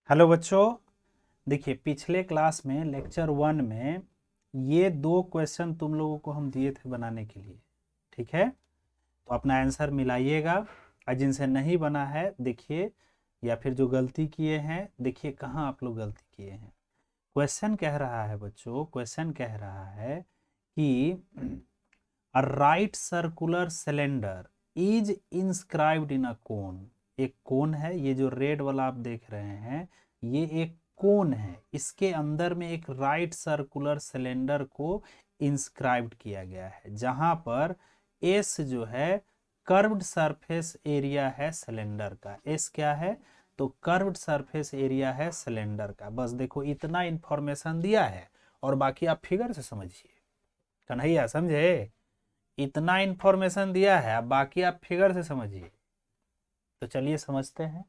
Hello बच्चों। देखिए पिछले क्लास में लेक्चर 1 में ये दो क्वेश्चन तुम लोगों को हम दिए थे बनाने के लिए। ठीक है, तो अपना आंसर मिलाइएगा और जिनसे नहीं बना है देखिए, या फिर जो गलती किए हैं देखिए कहाँ आप लोग गलती किए हैं। क्वेश्चन कह रहा है बच्चों, क्वेश्चन कह रहा है कि a right circular cylinder is inscribed in a cone. एक कोन है, ये जो रेड वाला आप देख रहे हैं ये एक कोन है, इसके अंदर में एक राइट सर्कुलर सिलेंडर को इंस्क्राइब्ड किया गया है, जहां पर एस जो है कर्व्ड सरफेस एरिया है सिलेंडर का। एस क्या है? तो कर्व्ड सरफेस एरिया है सिलेंडर का। बस देखो इतना इंफॉर्मेशन दिया है और बाकी आप फिगर से समझिए। कन्हैया समझे? इतना इंफॉर्मेशन दिया है, अब बाकी आप फिगर से समझिए। तो चलिए समझते हैं।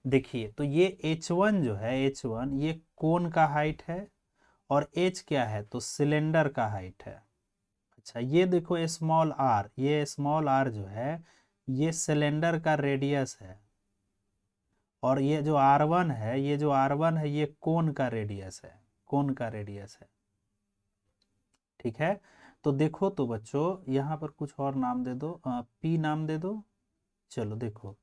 देखिए तो ये H1 जो है, H1 ये कोन का हाइट है और H क्या है? तो सिलेंडर का हाइट है। अच्छा ये देखो स्मॉल आर, ये स्मॉल आर जो है ये सिलेंडर का रेडियस है, और ये जो R1 है, ये जो R1 है ये कोन का रेडियस है, कोन का रेडियस है। ठीक है, तो देखो तो बच्चों यहाँ पर कुछ और नाम दे दो, P नाम दे दो। चलो देखो,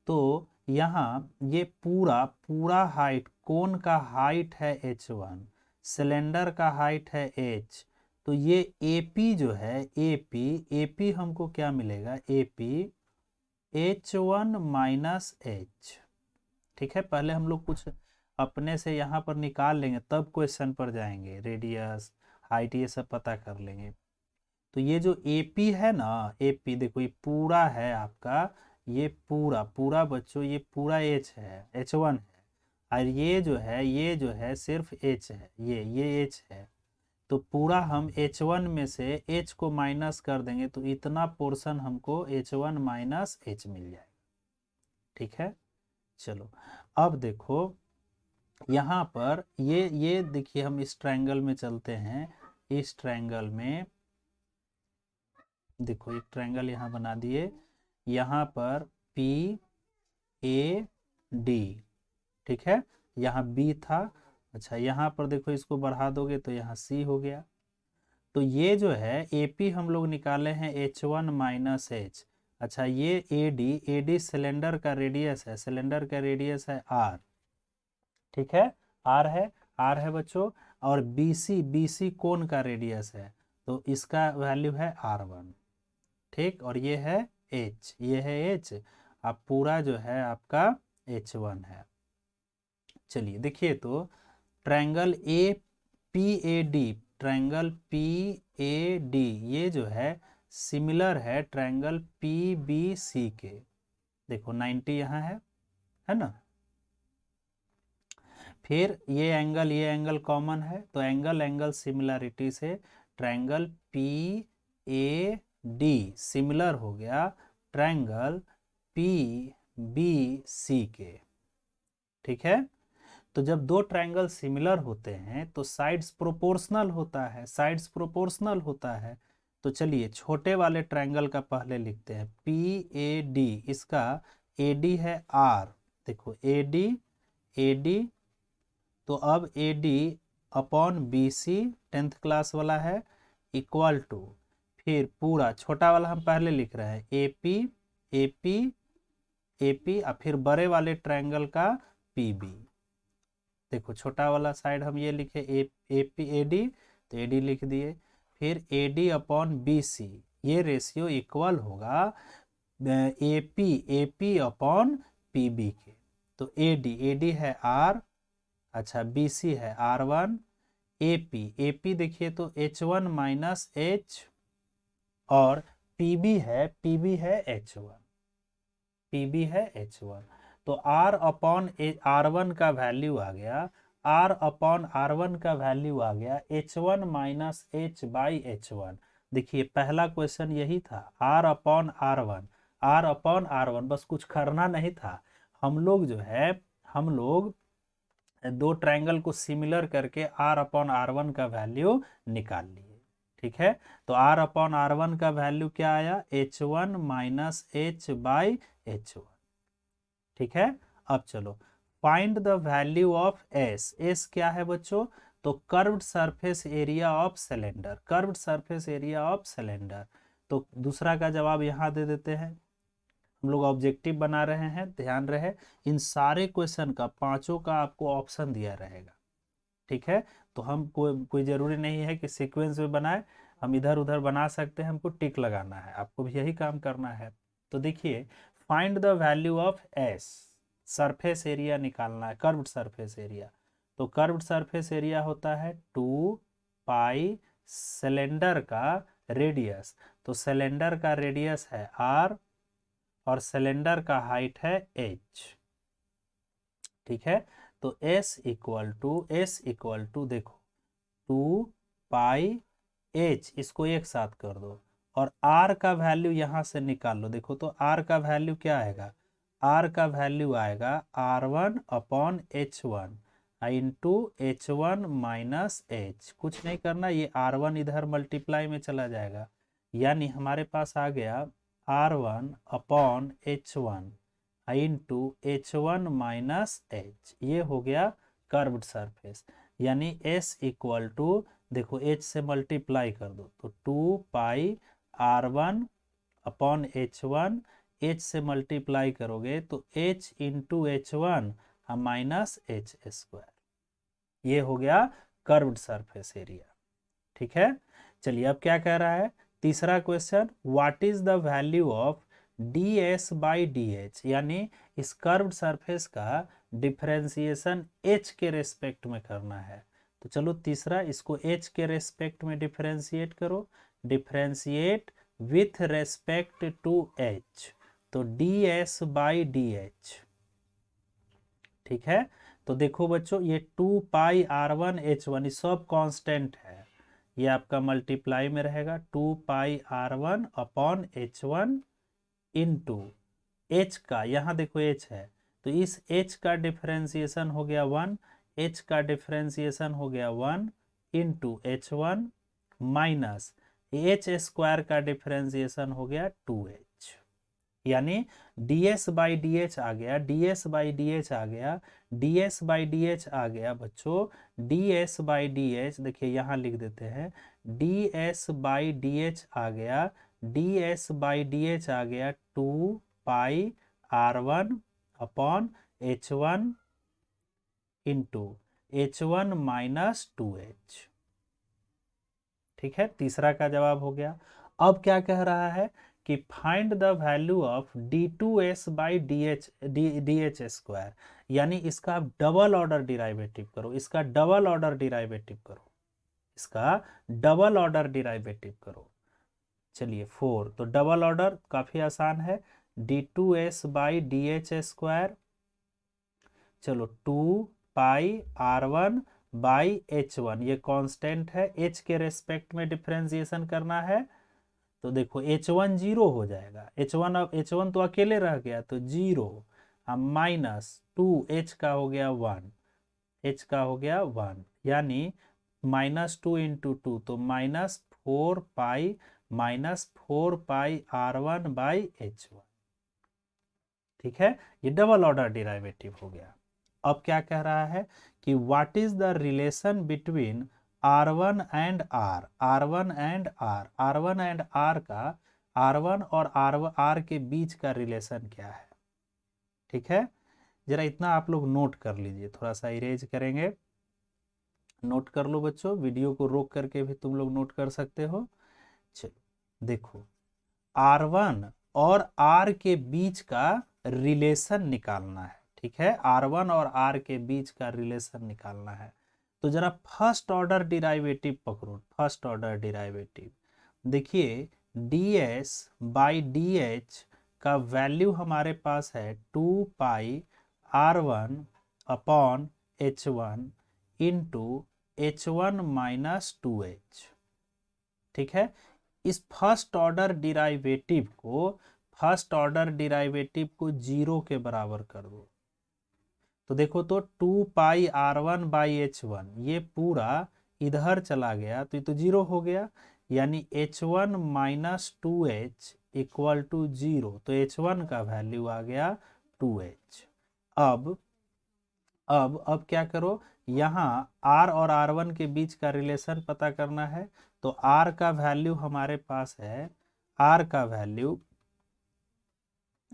तो यहाँ ये पूरा पूरा हाइट, कोन का हाइट है H1, सिलेंडर का हाइट है H। तो ये AP जो है, AP हमको क्या मिलेगा? AP H1 minus H। ठीक है, पहले हम लोग कुछ अपने से यहाँ पर निकाल लेंगे तब क्वेश्चन पर जाएंगे। रेडियस, हाइट ये सब पता कर लेंगे। तो ये जो AP है ना, AP देखो ये पूरा है आपका, ये पूरा पूरा बच्चों ये पूरा H है, H1 है, और ये जो है, ये जो है सिर्फ H है, ये H है। तो पूरा हम H1 में से H को माइनस कर देंगे तो इतना पोर्शन हमको H1 माइनस H मिल जाएगा। ठीक है, चलो अब देखो यहाँ पर ये देखिए, हम इस ट्रायंगल में चलते हैं। इस ट्रायंगल में देखो एक ट्रायंगल यहाँ बना दिए, यहाँ पर पी ए डी। ठीक है, यहाँ बी था। अच्छा यहाँ पर देखो इसको बढ़ा दोगे तो यहाँ सी हो गया। तो ये जो है एपी हम लोग निकाले हैं H1 माइनस एच। अच्छा ये एडी सिलेंडर का रेडियस है, सिलेंडर का रेडियस है आर। ठीक है, आर है, आर है बच्चों। और बीसी कोन का रेडियस है, तो इसका वैल्यू है R1। ठीक, और ये है H, ये है H। अब पूरा जो है आपका H1 है। चलिए देखिए तो triangle A P A D, triangle P A D ये जो है सिमिलर है ट्रायंगल पी बी सी के। देखो 90 यहाँ है ना। फिर ये एंगल कॉमन है, तो एंगल एंगल सिमिलरिटी से triangle P A D similar हो गया ट्रायंगल पी बी सी के। ठीक है, तो जब दो ट्रायंगल सिमिलर होते हैं तो साइड्स प्रोपोर्शनल होता है, साइड्स प्रोपोर्शनल होता है। तो चलिए छोटे वाले ट्रायंगल का पहले लिखते हैं, पी ए डी, इसका ए डी है आर। देखो ए डी, तो अब A D upon B C, 10th class वाला है, इक्वल टू, फिर पूरा छोटा वाला हम पहले लिख रहे हैं A P, A P, A P, और फिर बड़े वाले ट्रायंगल का पी बी। देखो छोटा वाला साइड हम ये लिखे ए पी ए डी, तो ए डी लिख दिए। फिर A D upon B C, ये रेशियो इक्वल होगा A P upon P B के। तो ए डी है आर, अच्छा बी सी है R1, ए पी देखिए तो H1 माइनस H, और पी बी है H1, पी बी है H1। तो R अपॉन R1 का वैल्यू आ गया, R अपॉन R1 का वैल्यू आ गया H1 minus H by H1। देखिए पहला क्वेश्चन यही था, R upon R1, R upon R1, बस कुछ करना नहीं था। हम लोग जो है, हम लोग दो ट्रायंगल को सिमिलर करके R अपॉन R1 का वैल्यू निकाल लिए। ठीक है, तो R अपॉन R1 का वैल्यू क्या आया? H1 minus H by H1। ठीक है, अब चलो find the value of S. S क्या है बच्चों? तो curved surface area of cylinder, curved surface area of cylinder. तो दूसरा का जवाब यहाँ दे देते हैं। हम लोग ऑब्जेक्टिव बना रहे हैं, ध्यान रहे इन सारे क्वेश्चन का पांचों का आपको ऑप्शन दिया रहेगा, ठीक है। तो हम कोई जरूरी नहीं है कि सीक्वेंस में बनाए, हम इधर उधर बना सकते हैं, हमको टिक लगाना है, आपको भी यही काम करना है। तो देखिए, find the value of S, surface area निकालना है, कर्व्ड सरफेस एरिया। तो कर्व्ड सरफेस एरिया होता है 2 पाई सिलेंडर का रेडियस। तो सिलेंडर का रेडियस है r और सिलेंडर का हाइट है h, ठीक है। तो s इक्वल टू देखो 2 पाई h, इसको एक साथ कर दो और r का वैल्यू यहां से निकाल लो। देखो तो r का वैल्यू क्या आएगा? r का वैल्यू आएगा r1 upon h1 into h1 minus h। कुछ नहीं करना, ये r1 इधर मल्टीप्लाई में चला जाएगा, यानी हमारे पास आ गया r1 upon h1 into h1 minus h। ये हो गया कर्व्ड सरफेस, यानी s इक्वल टू देखो h से मल्टीप्लाई कर दो तो 2 पाई r1 अपॉन h1, h से मल्टीप्लाई करोगे तो h into h1 minus h square. ये हो गया कर्व्ड सरफेस एरिया, ठीक है। चलिए अब क्या कह रहा है तीसरा question, what is the value of ds by dh, यानी इस कर्व्ड सरफेस का डिफरेंशिएशन h के रेस्पेक्ट में करना है। तो चलो तीसरा, इसको h के रेस्पेक्ट में डिफरेंशिएट करो, differentiate with respect to h, तो ds बाई dh, ठीक है। तो देखो बच्चों, ये 2 पाई r1 h1 सब कांस्टेंट है, ये आपका मल्टीप्लाई में रहेगा 2 पाई r1 upon h1 into h का, यहाँ देखो h है तो इस h का डिफरेंशिएशन हो गया 1, h का डिफरेंशिएशन हो गया 1 into h1 minus h square का डिफरेंशिएशन हो गया 2h, यानी ds बाई डी आ गया, ds बाई डी आ गया, ds बाई डी आ गया बच्चों, ds बाई डी, देखिए यहाँ लिख देते हैं ds बाई डी आ गया, ds बाई डी आ गया 2 पाई r1 upon h1 into h1 minus 2h, ठीक है। तीसरा का जवाब हो गया। अब क्या कह रहा है कि find the value of d2s by D H square, यानी इसका आप डबल ऑर्डर डिराइवेटिव करो, इसका डबल ऑर्डर डिराइवेटिव करो, इसका डबल ऑर्डर डिराइवेटिव करो। चलिए 4, तो डबल ऑर्डर काफी आसान है, d2s by D H square, चलो 2 पाई r1 बाई h1, ये कांस्टेंट है, h के रेस्पेक्ट में डिफरेंशिएशन करना है। तो देखो h1 जीरो हो जाएगा, h1 अब h1 तो अकेले रह गया तो जीरो, अब माइनस 2h का हो गया 1, h का हो गया 1, यानी -2 इंटू 2 तो -4 पाई बाई h1, ठीक है। ये डबल ऑर्डर डिराइवेटिव हो गया। अब क्या कह रहा है कि what is the relation between r1 and r, r1 and r, r1 and r का, r1 और r के बीच का रिलेशन क्या है, ठीक है। जरा इतना आप लोग नोट कर लीजिए, थोड़ा सा इरेज करेंगे, नोट कर लो बच्चों, वीडियो को रोक करके भी तुम लोग नोट कर सकते हो। चलो देखो, r1 और r के बीच का रिलेशन निकालना है, ठीक है। r1 और r के बीच का रिलेशन निकालना है, तो जरा फर्स्ट ऑर्डर डिराइवेटिव पकड़ो, फर्स्ट ऑर्डर डिराइवेटिव। देखिए ds बाई डी का वैल्यू हमारे पास है 2 पाई r1 upon h1 into h1 minus 2h, ठीक है। इस फर्स्ट ऑर्डर डिराइवेटिव को जीरो के बराबर कर दो, तो देखो तो 2 पाई r1 बाई h1, ये पूरा इधर चला गया तो ये तो जीरो हो गया, यानी h1 minus 2h equal to zero, तो h1 का वैल्यू आ गया 2h। अब अब क्या करो, यहाँ R और R1 के बीच का रिलेशन पता करना है। तो R का वैल्यू हमारे पास है, R का value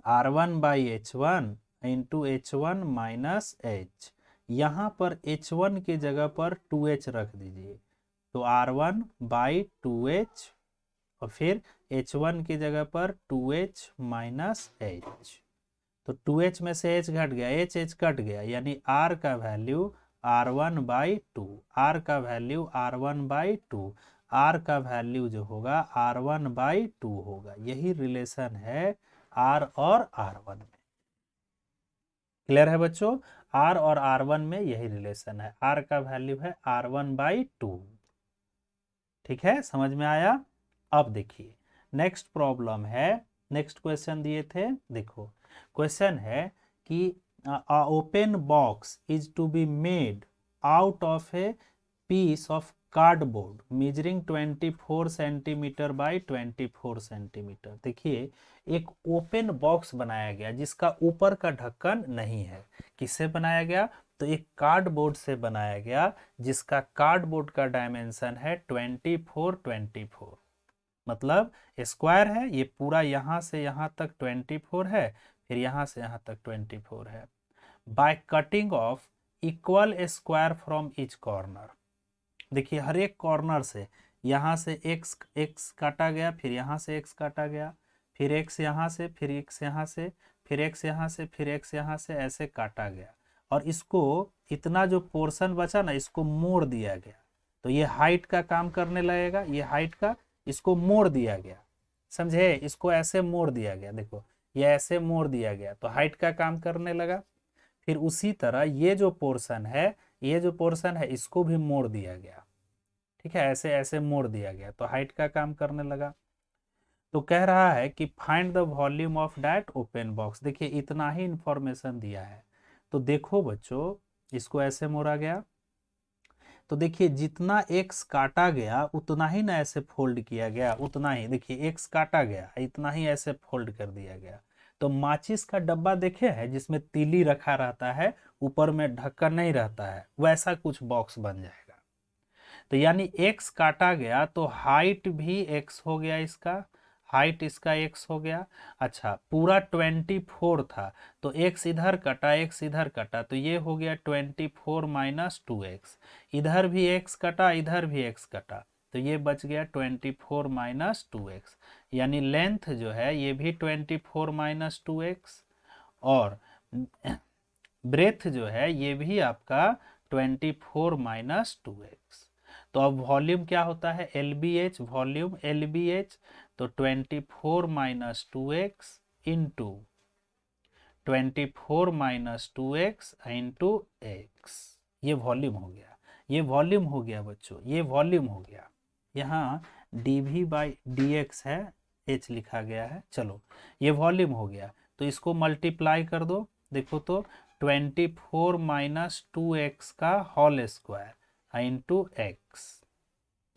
R1/H1 into H1 minus H। यहाँ पर H1 की जगह पर 2H रख दीजिए, तो R1/2H, और फिर H1 की जगह पर 2H माइनस H। तो 2H में से H घट गया, H कट गया, यानी R का वैल्यू R1/2, R का वैल्यू R1/2, R का वैल्यू जो होगा R1/2 होगा। यही रिलेशन है R और R1 में। क्लियर है बच्चों? R और R1 में यही रिलेशन है, R का वैल्यू है R1/2। ठीक है, समझ में आया? अब देखिए नेक्स्ट प्रॉब्लम है, नेक्स्ट क्वेश्चन दिए थे, देखो क्वेश्चन है कि open box is to be made out of a piece of cardboard measuring 24 centimetre by 24 centimetre. देखिए एक ओपन बॉक्स बनाया गया जिसका ऊपर का ढक्कन नहीं है। किससे बनाया गया? तो एक कार्डबोर्ड से बनाया गया जिसका कार्डबोर्ड का डायमेंशन है 24 मतलब स्क्वायर है। ये पूरा यहाँ से यहाँ तक 24 है, फिर यहाँ से यहाँ तक 24 है। By cutting of equal square from each corner. देखिए हर एक कॉर्नर से यहाँ से x काटा गया, फिर यहाँ से x काटा गया, फिर x यहाँ से, फिर x यहाँ से, फिर x यहाँ से, फिर x यहाँ से, ऐसे काटा गया। और इसको इतना जो पोर्शन बचा ना, इसको मोड़ दिया गया। तो ये हाइट का काम करने लगेगा, ये हाइट का, इसको मोड़ दिया गया, समझे? इसको ऐसे मोड़ दिया गया, देखो ये ऐसे मोड़ दिया गया तो हाइट का काम करने लगा। फिर उसी तरह ये जो पोर्शन है, ये जो पोर्शन है इसको भी मोड़ दिया गया। ठीक है, ऐसे ऐसे मोड़ दिया गया तो हाइट का काम करने लगा। तो कह रहा है कि find the volume of that open box. देखिए इतना ही इंफॉर्मेशन दिया है। तो देखो बच्चों, इसको ऐसे मोड़ा गया, तो देखिए जितना x काटा गया उतना ही ना ऐसे फोल्ड किया गया, उतना ही। देखिए x काटा गया, इतना ही ऐसे फोल्ड कर दिया गया। तो माचिस का डब्बा देखे हैं जिसमें तीली रखा रहता है, ऊपर में ढक्कन नहीं रहता है, वैसा कुछ बॉक्स बन जाएगा। तो यानी x काटा गया तो हाइट भी x हो गया, इसका हाइट इसका x हो गया। अच्छा पूरा 24 था तो x इधर कटा, x इधर कटा, तो ये हो गया 24 माइनस 2x। इधर भी x कटा, इधर भी x कटा, तो ये बच गया 24 माइनस 2x। यानी लेंथ जो है ये भी 24 माइनस 2x, और ब्रेथ जो है ये भी आपका 24 माइनस 2x। तो अब वॉल्यूम क्या होता है? LBH, वॉल्यूम LBH, तो 24 minus 2x into 24 minus 2x into x, ये वॉल्यूम हो गया। ये वॉल्यूम हो गया बच्चों, ये वॉल्यूम हो गया। यहाँ dV/dx है, h लिखा गया है, चलो ये वॉल्यूम हो गया। तो इसको मल्टीप्लाई कर दो, देखो तो 24 माइनस 2x का होल स्क्वायर इंटू x।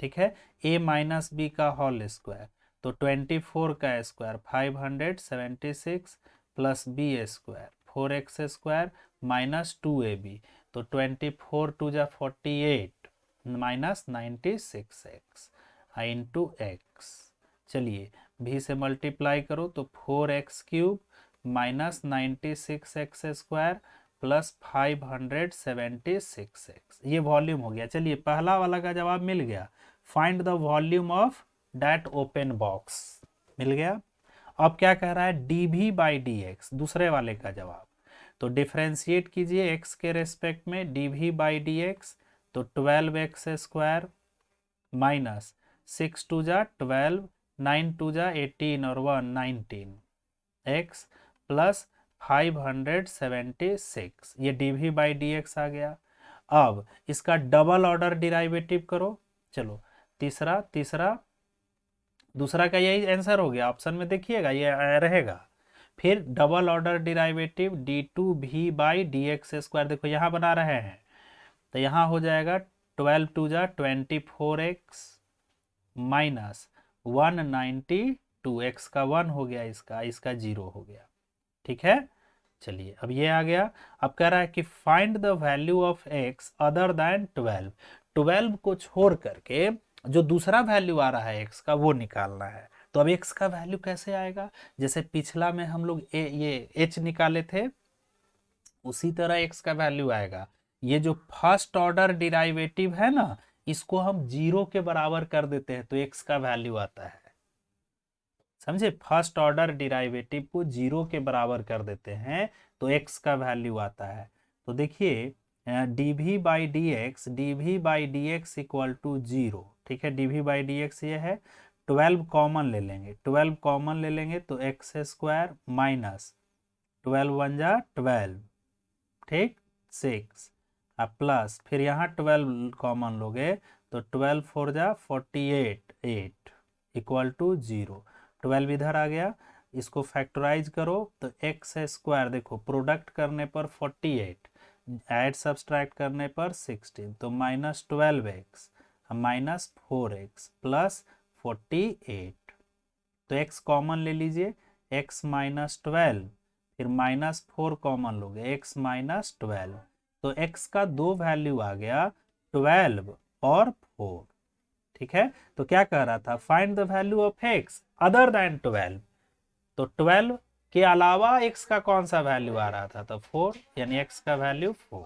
ठीक है, a माइनस बी का होल स्क्वायर, तो 24 का square 576 plus B square 4x square minus 2ab, तो 24 टू जा 48 माइनस 96x इंटू x। चलिए भी से मल्टीप्लाई करो तो 4x³ minus 96x square plus 576x, ये वॉल्यूम हो गया। चलिए पहला वाला का जवाब मिल गया, find the volume of that open box, मिल गया। अब क्या कह रहा है? dV/dx, दूसरे वाले का जवाब। तो डिफरेंशिएट कीजिए x के रेस्पेक्ट में, dV/dx, तो 12x स्क्वायर माइनस 6 टू जा 12, 9 टू जा 18 और 1 19 x प्लस 576, ये dV/dx आ गया। अब इसका डबल ऑर्डर डिराइवेटिव करो। चलो तीसरा दूसरा का यही आंसर हो गया, ऑप्शन में देखिएगा ये रहेगा। फिर double order derivative d2V/dx square, देखो यहाँ बना रहे हैं तो यहाँ हो जाएगा 12 टू जा 24x माइनस 192, x का 1 हो गया, इसका 0 हो गया। ठीक है, चलिए अब ये आ गया। अब कह रहा है कि find the value of x other than 12। 12 को छोड़ करके जो दूसरा वैल्यू आ रहा है x का वो निकालना है। तो अब x का वैल्यू कैसे आएगा? जैसे पिछला में हम लोग ये h निकाले थे, उसी तरह x का वैल्यू आएगा। ये जो फर्स्ट ऑर्डर डिराइवेटिव है ना, इसको हम 0 के बराबर कर देते हैं तो x का वैल्यू आता है। समझे? फर्स्ट ऑर्डर डिराइवेटिव को 0 के बराबर कर देते हैं तो x का वैल्यू आता है। तो देखिए dv/dx इक्वल टू 0। ठीक है, dv/dx ये है। 12 कॉमन ले लेंगे, 12 कॉमन ले लेंगे तो एक्स स्क्वायर माइनस 12 वन जा 12, ठीक, 6 अब प्लस फिर यहाँ 12 कॉमन लोगे तो 12 फोर जा 48 8 इक्वल टू 0। 12 इधर आ गया, इसको फैक्टराइज करो तो एक्स स्क्वायर, देखो प्रोडक्ट करने पर 48, ऐड सब्सट्रैक्ट करने पर 16, तो minus 12x minus 4x plus 48। तो x कॉमन ले लीजिए, x माइनस 12 फिर माइनस 4 कॉमन लोगे, x माइनस 12। तो x का दो वैल्यू आ गया 12 और 4। ठीक है, तो क्या कह रहा था? Find the value of x other than 12। तो 12 के अलावा x का कौन सा वैल्यू आ रहा था? तो 4, यानी x का वैल्यू 4।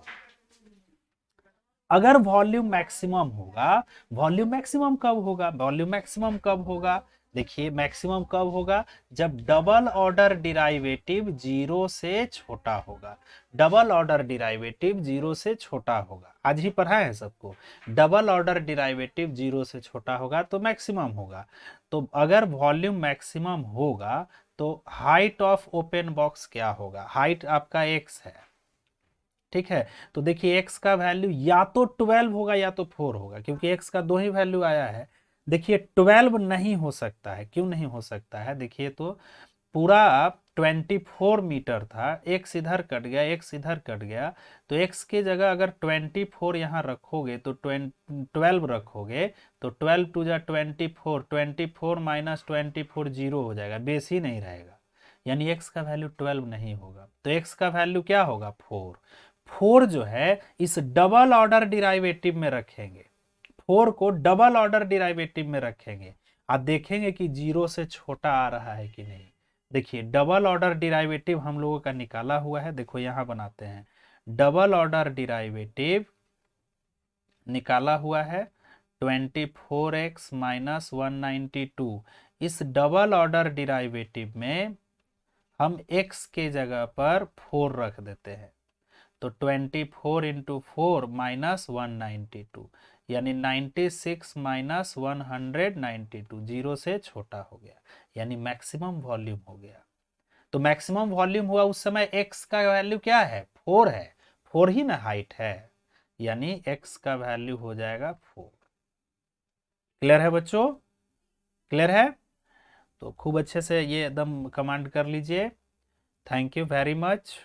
अगर वॉल्यूम मैक्सिमम होगा, वॉल्यूम मैक्सिमम कब होगा? वॉल्यूम मैक्सिमम कब होगा? देखिए मैक्सिमम कब होगा? जब डबल ऑर्डर डिराइवेटिव 0 से छोटा होगा। डबल ऑर्डर डिराइवेटिव 0 से छोटा होगा, आज ही पढ़ा है सबको। डबल ऑर्डर डिराइवेटिव 0 से छोटा होगा तो मैक्सिमम होगा। तो अगर वॉल्यूम मैक्सिमम होगा तो हाइट ऑफ ओपन बॉक्स क्या होगा? हाइट आपका x है, ठीक है। तो देखिए x का वैल्यू या तो 12 होगा या तो 4 होगा, क्योंकि x का दो ही वैल्यू आया है। देखिए 12 नहीं हो सकता है, क्यों नहीं हो सकता है? देखिए तो पूरा 24 मीटर था, x इधर कट गया, x इधर कट गया, तो x की जगह अगर 24 यहाँ रखोगे तो 12 रखोगे तो 12 टू जा 24, 24 माइनस 24 0 हो जाएगा, बेस ही नहीं रहेगा, यानी x का वैल्यू 12 नहीं होगा। तो x का वैल्यू क्या होगा? 4। 4 जो है इस डबल ऑर्डर डिराइवेटिव में रखेंगे, 4 को डबल ऑर्डर डिराइवेटिव में रखेंगे, आप देखेंगे कि 0 से छोटा आ रहा है कि नहीं। देखिए डबल ऑर्डर डिराइवेटिव हम लोगों का निकाला हुआ है, देखो यहां बनाते हैं। डबल ऑर्डर डिराइवेटिव निकाला हुआ है 24x माइनस 192। इस डबल ऑर्डर डिराइवेटिव में हम x के जगह पर 4 रख देते हैं, तो 24 इंटू 4 माइनस 192, यानी 96 माइनस 192, 0 से छोटा हो गया, यानी मैक्सिमम वॉल्यूम हो गया। तो मैक्सिमम वॉल्यूम हुआ उस समय x का वैल्यू क्या है? 4 है, 4 ही ना हाइट है, यानी x का वैल्यू हो जाएगा 4। क्लियर है बच्चों? क्लियर है? तो खूब अच्छे से ये एकदम कमांड कर लीजिए। Thank you very much.